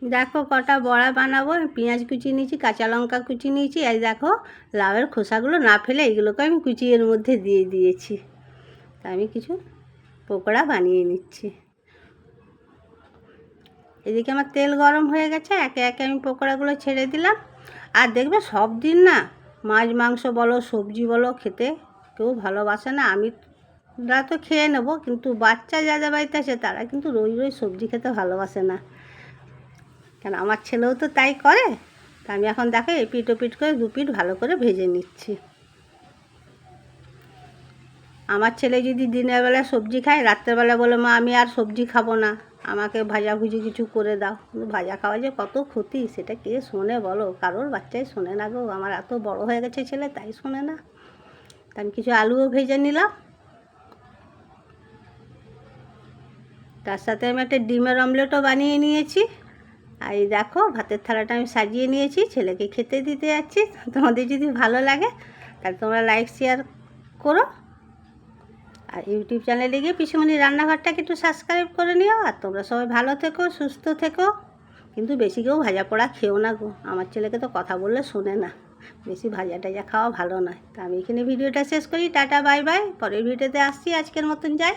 দেখো কটা বড়া বানাবো। পেঁয়াজ কুচি নিয়েছি, কাঁচা লঙ্কা কুচি নিয়েছি, এই দেখো লাউয়ের খোসাগুলো না ফেলে এগুলোকে আমি কুচি এর মধ্যে দিয়ে দিয়েছি। তা আমি কিছু পকোড়া বানিয়ে নিচ্ছি। এদিকে আমার তেল গরম হয়ে গেছে, একে একে আমি পকোড়াগুলো ছেড়ে দিলাম। আর দেখবে সব দিন না মাছ মাংস বলো সবজি বলো খেতে কেউ ভালোবাসে না। আমরা তো খেয়ে নেবো, কিন্তু বাচ্চা যাদের বাড়িতে আছে তারা কিন্তু রোজ রোজ সবজি খেতে ভালোবাসে না। কেন আমার ছেলেও তো তাই করে। তা আমি এখন দেখো এপিট ওপিট করে দুপিট ভালো করে ভেজে নিচ্ছি। আমার ছেলে যদি দিনের বেলা সবজি খায়, রাত্রেবেলা বলে মা আমি আর সবজি খাবো না, আমাকে ভাজাভুজি কিছু করে দাও। কিন্তু ভাজা খাওয়া যে কত ক্ষতি সেটা কে শোনে বলো? কারোর বাচ্চাই শোনে না গো। আমার এত বড় হয়ে গেছে ছেলে, তাই শোনে না। তা আমি কিছু আলুও ভেজে নিলাম। তার সাথে আমি একটা ডিমের অমলেটও বানিয়ে নিয়েছি। আর এই দেখো ভাতের থালাটা আমি সাজিয়ে নিয়েছি, ছেলেকে খেতে দিতে যাচ্ছি। তোমাদের যদি ভালো লাগে তাহলে তোমরা লাইক শেয়ার করো। আর ইউটিউব চ্যানেলে গিয়ে পিসিমণি রান্নাঘরটাকে একটু সাবস্ক্রাইব করে নিও। আর তোমরা সবাই ভালো থেকো, সুস্থ থেকো। কিন্তু বেশি কেউ ভাজা পোড়া খেও না গো। আমার ছেলেকে তো কথা বললে শোনে না। বেশি ভাজা টাজা খাওয়া ভালো নয়। তা আমি এখানে ভিডিওটা শেষ করি। Tata bye bye. পরের ভিডিওতে আসছি। আজকের মতন যাই।